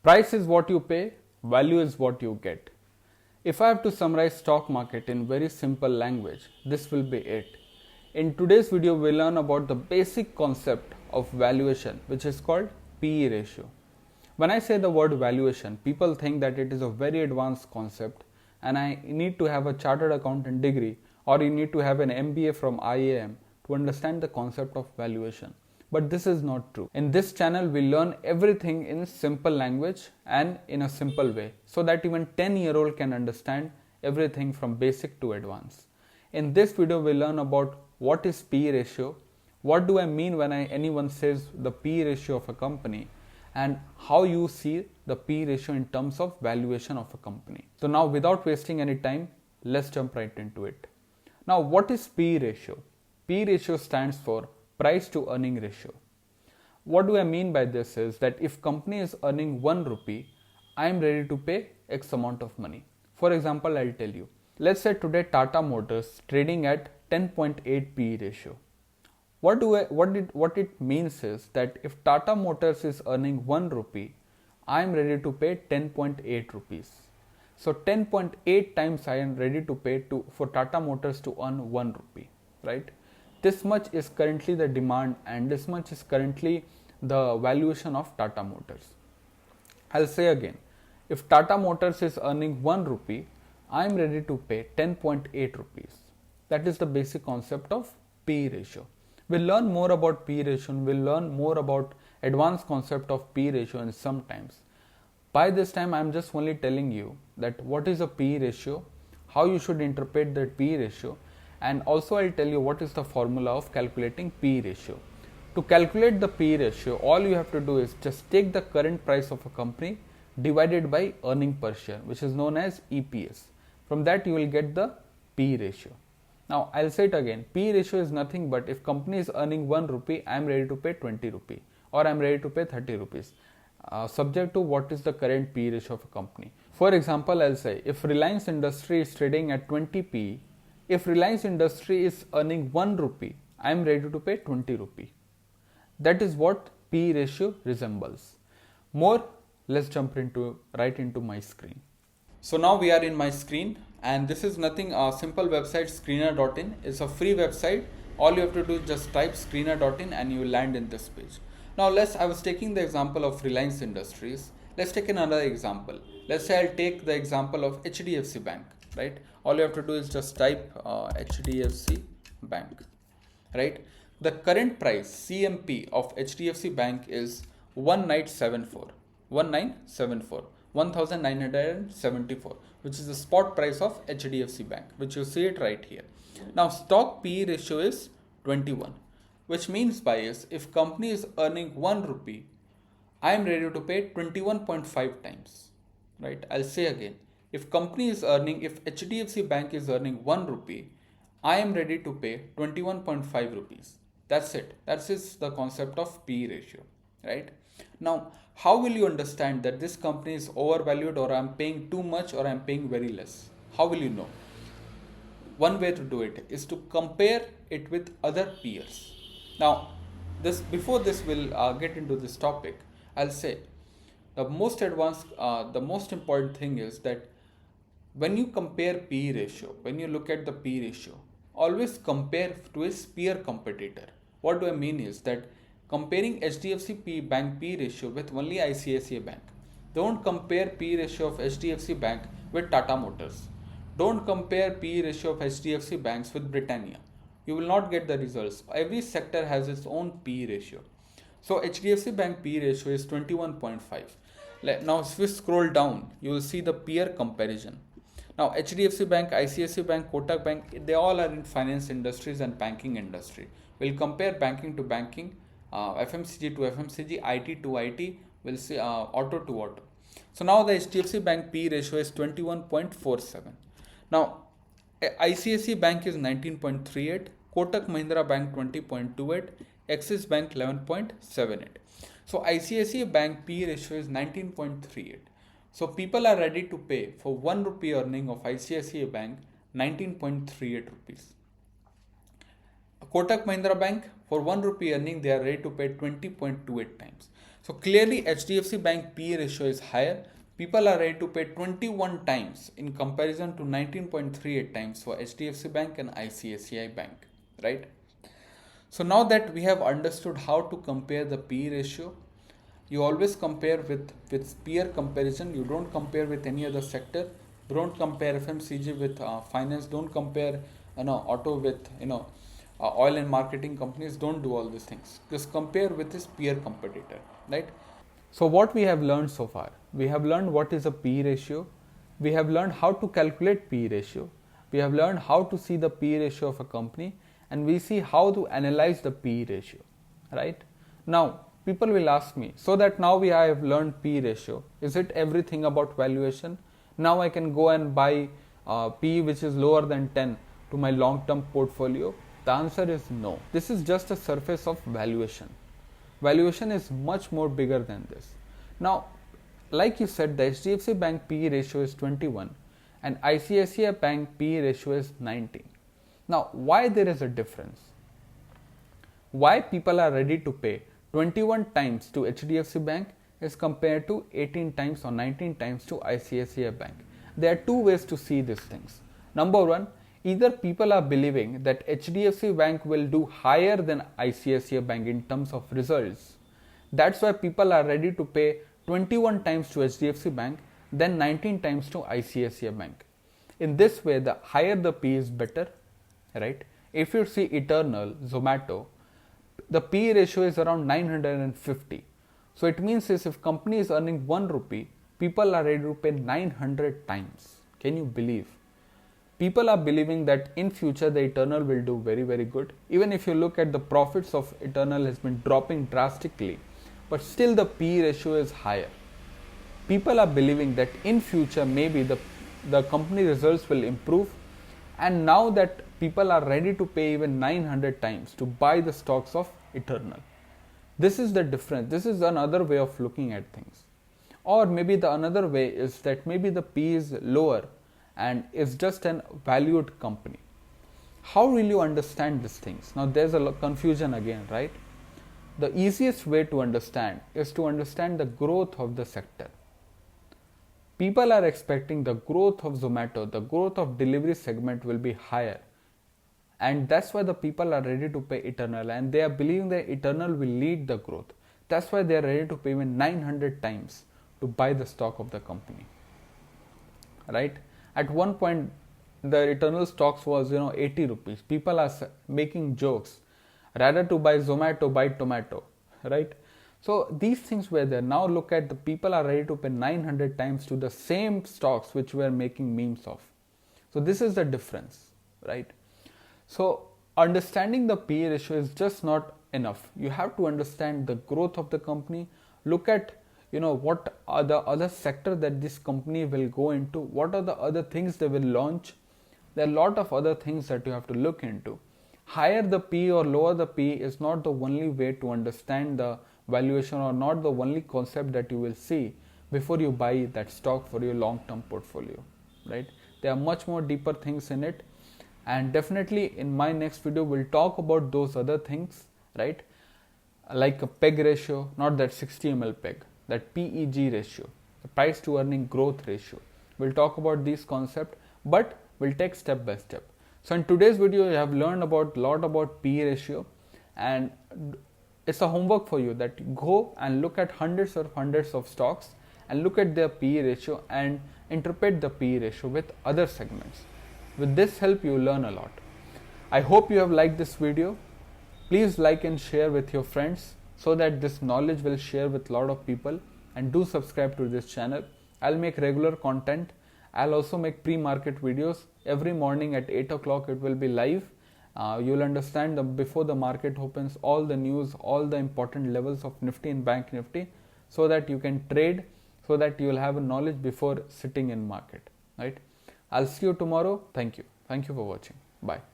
Price is what you pay, value is what you get. If I have to summarize stock market in very simple language, this will be it. In today's video, we'll learn about the basic concept of valuation, which is called PE ratio. When I say the word valuation, people think that it is a very advanced concept and I need to have a chartered accountant degree or you need to have an MBA from IAM to understand the concept of valuation. But this is not true. In this channel, we learn everything in simple language and in a simple way so that even 10-year-old can understand everything from basic to advanced. In this video, we learn about what is PE ratio, what do I mean when anyone says the PE ratio of a company, and how you see the PE ratio in terms of valuation of a company. So now, without wasting any time, let's jump right into it. Now, what is PE ratio? PE ratio stands for price to earning ratio. What do I mean by this is that if company is earning 1 rupee, I am ready to pay X amount of money. For example, I'll tell you. Let's say today Tata Motors trading at 10.8 PE ratio. What it means is that if Tata Motors is earning 1 rupee, I am ready to pay 10.8 rupees. So 10.8 times I am ready to pay for Tata Motors to earn 1 rupee, right? This much is currently the demand and this much is currently the valuation of Tata Motors. I'll say again, if Tata Motors is earning 1 rupee, I am ready to pay 10.8 rupees. That is the basic concept of PE ratio. We'll learn more about PE ratio and we'll learn more about advanced concept of PE ratio in some times. By this time, I'm just only telling you that what is a PE ratio, how you should interpret that PE ratio, and also I'll tell you what is the formula of calculating PE ratio. To calculate the PE ratio, all you have to do is just take the current price of a company divided by earning per share, which is known as EPS. From that you will get the PE ratio. Now I'll say it again, PE ratio is nothing but if company is earning 1 rupee, I am ready to pay 20 rupee or I am ready to pay 30 rupees. Subject to what is the current PE ratio of a company. For example, I'll say if Reliance Industry is trading at 20 PE, if Reliance Industry is earning 1 rupee, I am ready to pay 20 rupee. That is what PE ratio resembles. More, let's jump right into my screen. So now we are in my screen and this is nothing, a simple website screener.in. It's a free website. All you have to do is just type screener.in and you will land in this page. Now I was taking the example of Reliance Industries. Let's take another example. Let's say I'll take the example of HDFC Bank, right? All you have to do is just type HDFC Bank, right? The current price CMP of HDFC Bank is 1974, which is the spot price of HDFC Bank, which you see it right here. Now stock PE ratio is 21, which means by is if company is earning 1 rupee, I am ready to pay 21.5 times, right? I'll say again. If HDFC Bank is earning 1 rupee, I am ready to pay 21.5 rupees. That's it. That is the concept of PE ratio, right? Now, how will you understand that this company is overvalued or I'm paying too much or I'm paying very less? How will you know? One way to do it is to compare it with other peers. Now, before we'll get into this topic, I'll say the most important thing is that when you compare PE ratio, when you look at the PE ratio, always compare to its peer competitor. What do I mean is that comparing HDFC Bank PE ratio with only ICICI Bank. Don't compare PE ratio of HDFC Bank with Tata Motors. Don't compare PE ratio of HDFC banks with Britannia. You will not get the results. Every sector has its own PE ratio. So HDFC Bank PE ratio is 21.5. Now if we scroll down, you will see the peer comparison. Now HDFC Bank, ICICI Bank, Kotak Bank, they all are in finance industries and banking industry. We'll compare banking to banking, FMCG to FMCG, IT to IT, we'll see auto to auto. So now the HDFC Bank PE ratio is 21.47. Now ICICI Bank is 19.38, Kotak Mahindra Bank 20.28, Axis Bank 11.78. So ICICI Bank PE ratio is 19.38. So people are ready to pay for 1 rupee earning of ICICI Bank 19.38 rupees. Kotak Mahindra Bank, for 1 rupee earning, they are ready to pay 20.28 times. So clearly HDFC Bank PE ratio is higher. People are ready to pay 21 times in comparison to 19.38 times for HDFC Bank and ICICI Bank, right? So now that we have understood how to compare the PE ratio, you always compare with peer comparison. You don't compare with any other sector. Don't compare FMCG with finance. Don't compare auto with oil and marketing companies. Don't do all these things. Just compare with his peer competitor, right? So what we have learned so far, we have learned what is a PE ratio. We have learned how to calculate PE ratio. We have learned how to see the PE ratio of a company, and we see how to analyze the PE ratio, right? Now, people will ask me, so that now I have learned PE ratio, is it everything about valuation? Now I can go and buy PE which is lower than 10 to my long-term portfolio? The answer is no. This is just a surface of valuation. Valuation is much more bigger than this. Now, like you said, the HDFC Bank PE ratio is 21 and ICICI Bank PE ratio is 19. Now, why there is a difference? Why people are ready to pay 21 times to HDFC Bank is compared to 18 times or 19 times to ICICI Bank? There are two ways to see these things. Number one, either people are believing that HDFC Bank will do higher than ICICI Bank in terms of results. That's why people are ready to pay 21 times to HDFC Bank than 19 times to ICICI Bank. In this way, the higher the P is better, right? If you see Eternal, Zomato, the P ratio is around 950. So it means if company is earning 1 rupee, people are ready to pay 900 times. Can you believe? People are believing that in future the Eternal will do very, very good. Even if you look at the profits of Eternal has been dropping drastically, but still the P ratio is higher. People are believing that in future maybe the company results will improve, and now that people are ready to pay even 900 times to buy the stocks of Eternal. This is the difference. This is another way of looking at things. Or maybe the another way is that maybe the P is lower and is just an valued company. How will you understand these things? Now there's a confusion again, right? The easiest way to understand is to understand the growth of the sector. People are expecting the growth of Zomato, the growth of delivery segment will be higher. And that's why the people are ready to pay Eternal, and they are believing that Eternal will lead the growth. That's why they are ready to pay even 900 times to buy the stock of the company, right? At one point, the Eternal stocks was 80 rupees. People are making jokes. Rather to buy Zomato, buy tomato, right? So these things were there. Now look at the people are ready to pay 900 times to the same stocks which we are making memes of. So this is the difference, right? So understanding the PE ratio is just not enough. You have to understand the growth of the company. Look at what are the other sector that this company will go into. What are the other things they will launch? There are a lot of other things that you have to look into. Higher the P or lower the P is not the only way to understand the valuation, or not the only concept that you will see before you buy that stock for your long-term portfolio, right? There are much more deeper things in it, and definitely in my next video we'll talk about those other things, right? Like a PEG ratio, not that 60 ml PEG, that PEG ratio, the price to earning growth ratio. We'll talk about these concepts, but we'll take step by step. So in today's video, you have learned about lot about PE ratio, and it's a homework for you that you go and look at hundreds of stocks and look at their PE ratio and interpret the PE ratio with other segments. With this help, you learn a lot. I hope you have liked this video. Please like and share with your friends so that this knowledge will share with a lot of people, and do subscribe to this channel. I'll make regular content. I'll also make pre-market videos every morning at 8 o'clock. It will be live. You'll understand before the market opens all the news, all the important levels of Nifty and Bank Nifty, so that you can trade, so that you will have a knowledge before sitting in market, right? I'll see you tomorrow. Thank you. Thank you for watching. Bye.